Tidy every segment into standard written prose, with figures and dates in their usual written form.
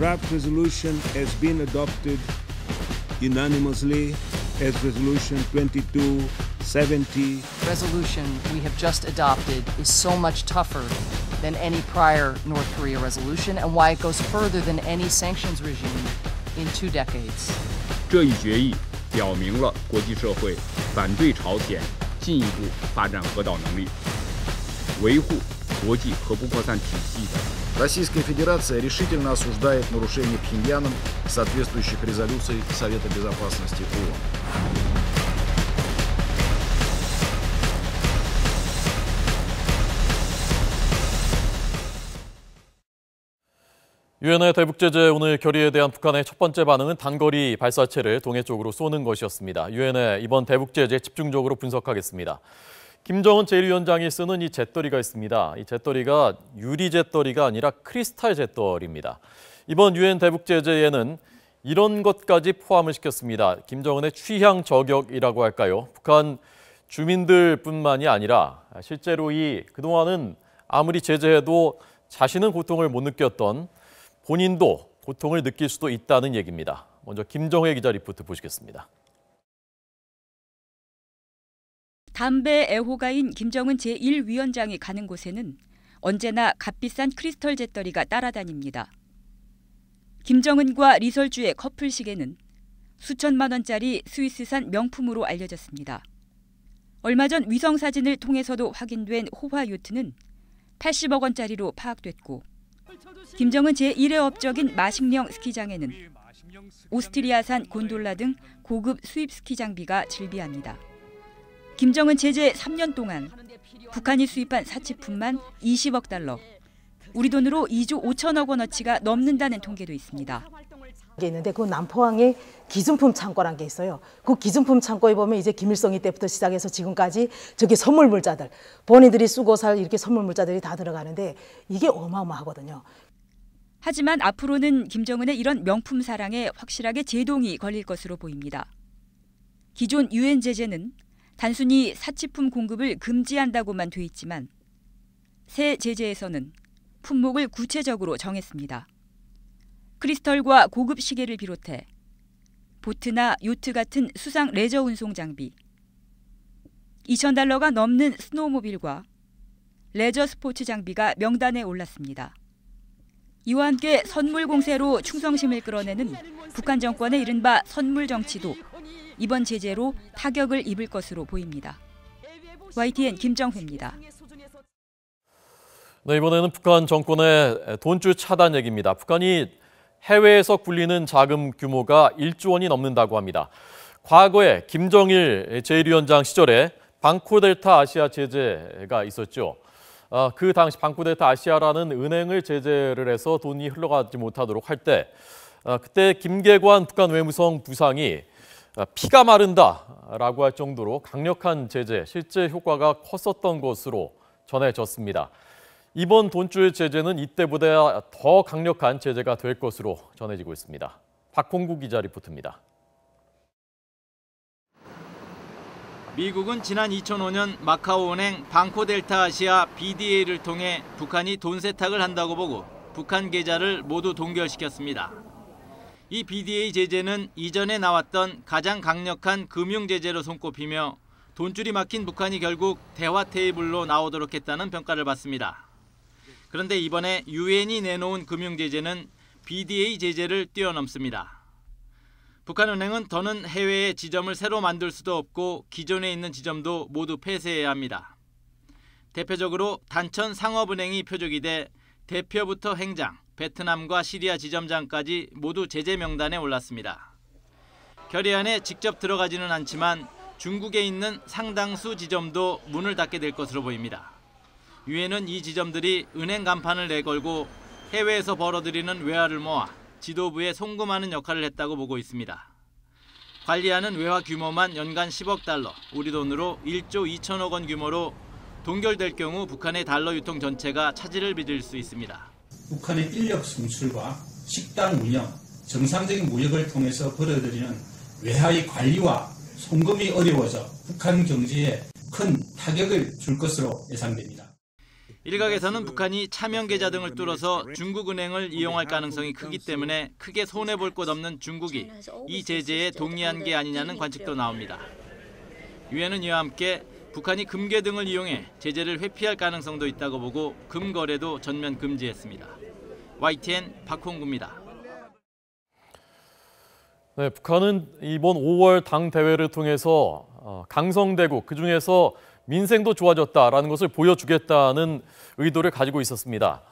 draft resolution has been adopted unanimously as Resolution 2270. Resolution we have just adopted is so much tougher than any prior North Korea resolution and why it goes further than any sanctions regime in 2 decades. 这一决议表明了国际社会反对朝鲜进一步发展核导能力，维护国际核不扩散体系的。Российская Федерация решительно осуждает нарушение Пхеньяном соответствующих резолюций Совета Безопасности ООН. 유엔의 대북제재 오늘 결의에 대한 북한의 첫 번째 반응은 단거리 발사체를 동해 쪽으로 쏘는 것이었습니다. 유엔의 이번 대북제재 집중적으로 분석하겠습니다. 김정은 제1위원장이 쓰는 이 잿더리가 있습니다. 이 잿더리가 유리 잿더리가 아니라 크리스탈 잿더리입니다. 이번 유엔 대북제재에는 이런 것까지 포함을 시켰습니다. 김정은의 취향 저격이라고 할까요? 북한 주민들뿐만이 아니라 실제로 그동안은 아무리 제재해도 자신은 고통을 못 느꼈던 본인도 고통을 느낄 수도 있다는 얘기입니다. 먼저 김정혜 기자 리포트 보시겠습니다. 담배 애호가인 김정은 제1위원장이 가는 곳에는 언제나 값비싼 크리스털 잿더리가 따라다닙니다. 김정은과 리설주의 커플식에는 수천만 원짜리 스위스산 명품으로 알려졌습니다. 얼마 전 위성사진을 통해서도 확인된 호화 요트는 80억 원짜리로 파악됐고 김정은 제1의 업적인 마식령 스키장에는 오스트리아산 곤돌라 등 고급 수입 스키 장비가 즐비합니다. 김정은 제재 3년 동안 북한이 수입한 사치품만 20억 달러, 우리 돈으로 2조 5천억 원어치가 넘는다는 통계도 있습니다. 있는데 그 남포항에 기증품 창고란 게 있어요. 그 기증품 창고에 보면 이제 김일성이 때부터 시작해서 지금까지 저기 선물 물자들, 본인들이 쓰고 살 이렇게 선물 물자들이 다 들어가는데 이게 어마어마하거든요. 하지만 앞으로는 김정은의 이런 명품 사랑에 확실하게 제동이 걸릴 것으로 보입니다. 기존 유엔 제재는 단순히 사치품 공급을 금지한다고만 돼 있지만 새 제재에서는 품목을 구체적으로 정했습니다. 크리스털과 고급 시계를 비롯해 보트나 요트 같은 수상 레저 운송 장비, 2,000달러가 넘는 스노우모빌과 레저 스포츠 장비가 명단에 올랐습니다. 이와 함께 선물 공세로 충성심을 끌어내는 북한 정권의 이른바 선물 정치도 이번 제재로 타격을 입을 것으로 보입니다. YTN 김정회입니다. 네, 이번에는 북한 정권의 돈줄 차단 얘기입니다. 북한이 해외에서 굴리는 자금 규모가 1조 원이 넘는다고 합니다. 과거에 김정일 제1위원장 시절에 방코델타 아시아 제재가 있었죠. 그 당시 방코델타 아시아라는 은행을 제재를 해서 돈이 흘러가지 못하도록 할 때 그때 김계관 북한 외무성 부상이 피가 마른다라고 할 정도로 강력한 제재, 실제 효과가 컸었던 것으로 전해졌습니다. 이번 돈줄 제재는 이때보다 더 강력한 제재가 될 것으로 전해지고 있습니다. 박홍구 기자 리포트입니다. 미국은 지난 2005년 마카오 은행 방코델타 아시아 BDA를 통해 북한이 돈 세탁을 한다고 보고 북한 계좌를 모두 동결시켰습니다. 이 BDA 제재는 이전에 나왔던 가장 강력한 금융 제재로 손꼽히며 돈줄이 막힌 북한이 결국 대화 테이블로 나오도록 했다는 평가를 받습니다. 그런데 이번에 유엔이 내놓은 금융 제재는 BDA 제재를 뛰어넘습니다. 북한은행은 더는 해외에 지점을 새로 만들 수도 없고 기존에 있는 지점도 모두 폐쇄해야 합니다. 대표적으로 단천 상업은행이 표적이 돼 대표부터 행장, 베트남과 시리아 지점장까지 모두 제재 명단에 올랐습니다. 결의안에 직접 들어가지는 않지만 중국에 있는 상당수 지점도 문을 닫게 될 것으로 보입니다. 유엔은 이 지점들이 은행 간판을 내걸고 해외에서 벌어들이는 외화를 모아 지도부에 송금하는 역할을 했다고 보고 있습니다. 관리하는 외화 규모만 연간 10억 달러, 우리 돈으로 1조 2천억 원 규모로 동결될 경우 북한의 달러 유통 전체가 차질을 빚을 수 있습니다. 북한의 인력 송출과 식당 운영, 정상적인 무역을 통해서 벌어들이는 외화의 관리와 송금이 어려워져 북한 경제에 큰 타격을 줄 것으로 예상됩니다. 일각에서는 북한이 차명 계좌 등을 뚫어서 중국 은행을 이용할 가능성이 크기 때문에 크게 손해볼 것 없는 중국이 이 제재에 동의한 게 아니냐는 관측도 나옵니다. 유엔은 이와 함께 북한이 금괴 등을 이용해 제재를 회피할 가능성도 있다고 보고 금 거래도 전면 금지했습니다. YTN 박홍구입니다. 네, 북한은 이번 5월 당 대회를 통해서 강성되고 그중에서 민생도 좋아졌다라는 것을 보여주겠다는 의도를 가지고 있었습니다.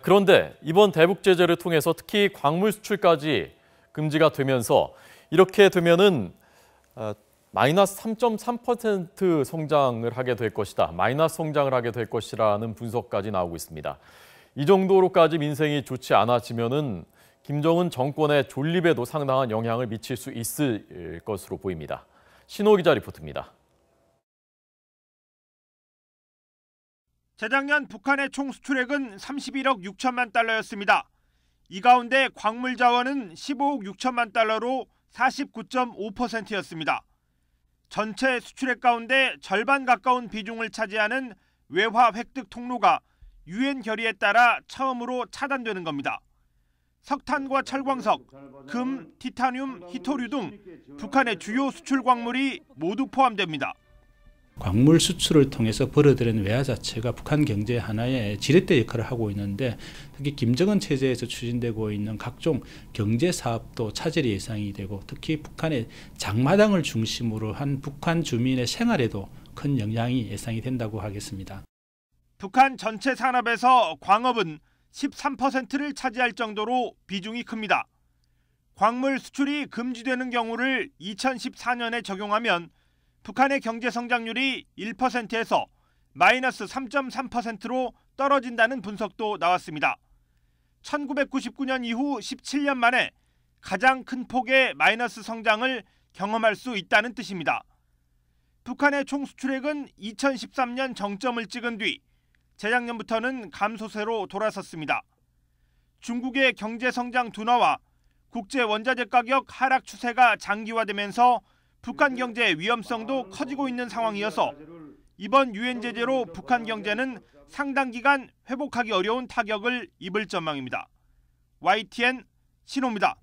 그런데 이번 대북 제재를 통해서 특히 광물 수출까지 금지가 되면서 이렇게 되면은 마이너스 3.3% 성장을 하게 될 것이다. 마이너스 성장을 하게 될 것이라는 분석까지 나오고 있습니다. 이 정도로까지 민생이 좋지 않아지면은 김정은 정권의 존립에도 상당한 영향을 미칠 수 있을 것으로 보입니다. 신호 기자 리포트입니다. 재작년 북한의 총 수출액은 31억 6천만 달러였습니다. 이 가운데 광물 자원은 15억 6천만 달러로 49.5%였습니다. 전체 수출액 가운데 절반 가까운 비중을 차지하는 외화 획득 통로가 유엔 결의에 따라 처음으로 차단되는 겁니다. 석탄과 철광석, 금, 티타늄, 히토류 등 북한의 주요 수출 광물이 모두 포함됩니다. 광물 수출을 통해서 벌어들인 외화 자체가 북한 경제의 하나의 지렛대 역할을 하고 있는데 특히 김정은 체제에서 추진되고 있는 각종 경제 사업도 차질이 예상이 되고 특히 북한의 장마당을 중심으로 한 북한 주민의 생활에도 큰 영향이 예상이 된다고 하겠습니다. 북한 전체 산업에서 광업은 13%를 차지할 정도로 비중이 큽니다. 광물 수출이 금지되는 경우를 2014년에 적용하면 북한의 경제 성장률이 1%에서 마이너스 3.3%로 떨어진다는 분석도 나왔습니다. 1999년 이후 17년 만에 가장 큰 폭의 마이너스 성장을 경험할 수 있다는 뜻입니다. 북한의 총 수출액은 2013년 정점을 찍은 뒤 재작년부터는 감소세로 돌아섰습니다. 중국의 경제 성장 둔화와 국제 원자재 가격 하락 추세가 장기화되면서 북한 경제의 위험성도 커지고 있는 상황이어서 이번 유엔 제재로 북한 경제는 상당 기간 회복하기 어려운 타격을 입을 전망입니다. YTN 신호입니다.